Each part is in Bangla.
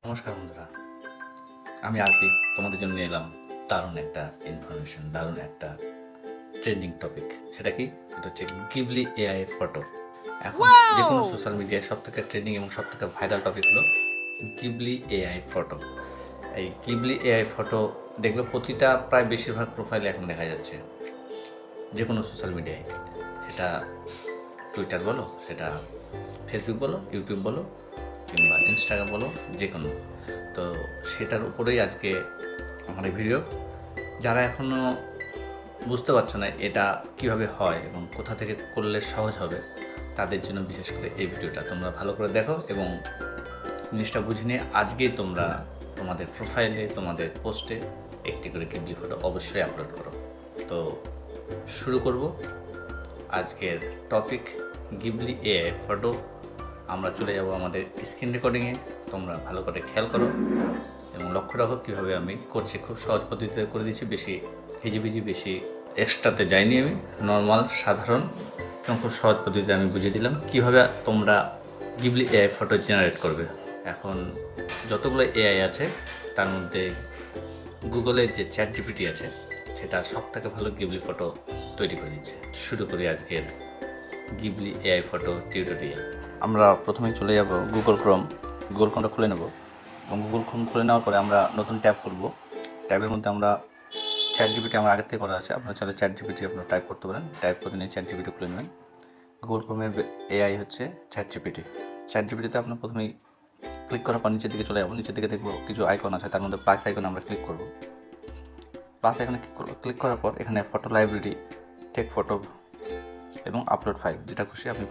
নমস্কার বন্ধুরা, আমি আরপি তোমাদের জন্য নিয়ে এলাম দারুণ একটা ইনফরমেশন, দারুণ একটা ট্রেন্ডিং টপিক। সেটা কি? এটা হচ্ছে গিবলি এআই ফটো। এখন যে কোনো সোশ্যাল মিডিয়ায় সবথেকে ট্রেন্ডিং এবং সবথেকে ভাইরাল টপিক হলো গিবলি এআই ফটো। এই গিবলি এআই ফটো দেখবে প্রতিটা প্রায় বেশিরভাগ প্রোফাইলে এখন দেখা যাচ্ছে, যে কোনো সোশ্যাল মিডিয়ায়। সেটা টুইটার বলো, সেটা ফেসবুক বলো, ইউটিউব বলো, কিংবা ইনস্টাগ্রাম বলো, যে কোনো। তো সেটার উপরেই আজকে আমার এই ভিডিও। যারা এখনও বুঝতে পারছো না এটা কিভাবে হয় এবং কোথা থেকে করলে সহজ হবে, তাদের জন্য বিশেষ করে এই ভিডিওটা তোমরা ভালো করে দেখো এবং জিনিসটা বুঝে নিয়ে আজকেই তোমরা তোমাদের প্রোফাইলে, তোমাদের পোস্টে একটি করে গিবলি ফটো অবশ্যই আপলোড করো। তো শুরু করব আজকের টপিক, গিবলি এআই ফটো। আমরা চলে যাব আমাদের স্ক্রিন রেকর্ডিংয়ে। তোমরা ভালো করে খেয়াল করো এবং লক্ষ্য রাখো কীভাবে আমি করছি। খুব সহজ পদ্ধতিতে করে দিচ্ছি, বেশি হিজিবিজি, বেশি এক্সট্রাতে যাইনি। আমি নর্মাল, সাধারণ এবং খুব সহজ পদ্ধতিতে আমি বুঝিয়ে দিলাম কীভাবে তোমরা গিবলি এআই ফটো জেনারেট করবে। এখন যতগুলো এআই আছে তার মধ্যে গুগলের যে চ্যাট জিপিটি আছে, সেটা সব থেকে ভালো গিবলি ফটো তৈরি করে দিচ্ছে। শুরু করি আজকের গিবলি এআই ফটো টিউটোরিয়াল। আমরা প্রথমেই চলে যাব গুগল ক্রোমটা খুলে নেব এবং গুগল ক্রোম খুলে নেওয়ার পরে আমরা নতুন ট্যাব করব। ট্যাবের মধ্যে আমরা চ্যাট জিপিটি আমার আগের থেকে করা আছে, আপনারা চাইলে চ্যাট জিপিটি আপনারা টাইপ করতে পারেন। টাইপ করে নিয়ে চ্যাট জিপিটি খুলে নেবেন। গুগল ক্রোমের এআই হচ্ছে চ্যাট জিপিটি। চ্যাট জিপিটিতে আপনার প্রথমেই ক্লিক করার পর নিচের দিকে চলে যাবো। নিচের দিকে দেখবো কিছু আইকন আছে, তার মধ্যে প্লাস আইকনে আমরা ক্লিক করব। প্লাস আইকনে ক্লিক করার পর এখানে ফটো লাইব্রেরি, টেক ফটো এবং আপলোড ফাইল, যেটা খুশি আপনি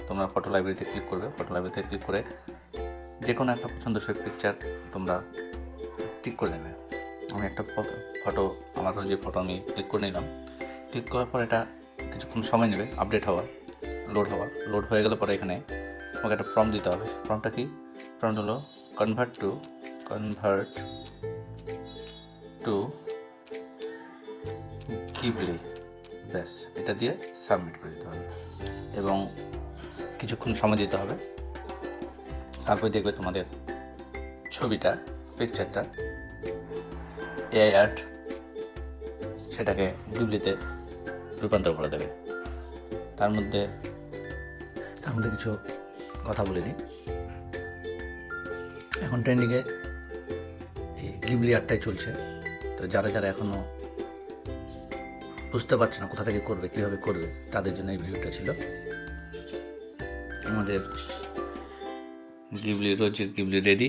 তোমরা ফটো লাইব্রেরিতে ক্লিক করবে। ফটো লাইব্রেরিতে ক্লিক করে যে কোনো একটা পছন্দসই পিকচার তোমরা টিক করে নেবে। আমি একটা ফটো, আমার যে ফটো আমি ক্লিক করে নিলাম। ক্লিক করার পর এটা কিছুক্ষণ সময় নেবে আপডেট হওয়ার, লোড হয়ে গেলে পরে এখানে তোমাকে একটা প্রম্পট দিতে হবে। প্রম্পটটা কি? প্রম্পট হলো কনভার্ট টু গিবলি। ব্যাস, এটা দিয়ে সাবমিট করে দিতে হবে এবং কিছুক্ষণ সময় দিতে হবে। তারপরে দেখবে তোমাদের ছবিটা, পিকচারটা, এআই আর্ট সেটাকে গিবলিতে রূপান্তর করে দেবে। তার মধ্যে কিছু কথা বলে নিই। এখন ট্রেন্ডিংয়ে এই গিবলি আর্টটাই চলছে। তো যারা এখনও বুঝতে পারছে না কোথা থেকে করবে, কীভাবে করবে, তাদের জন্য এই ভিডিওটা ছিল। আমাদের রোজির গিবলি রেডি।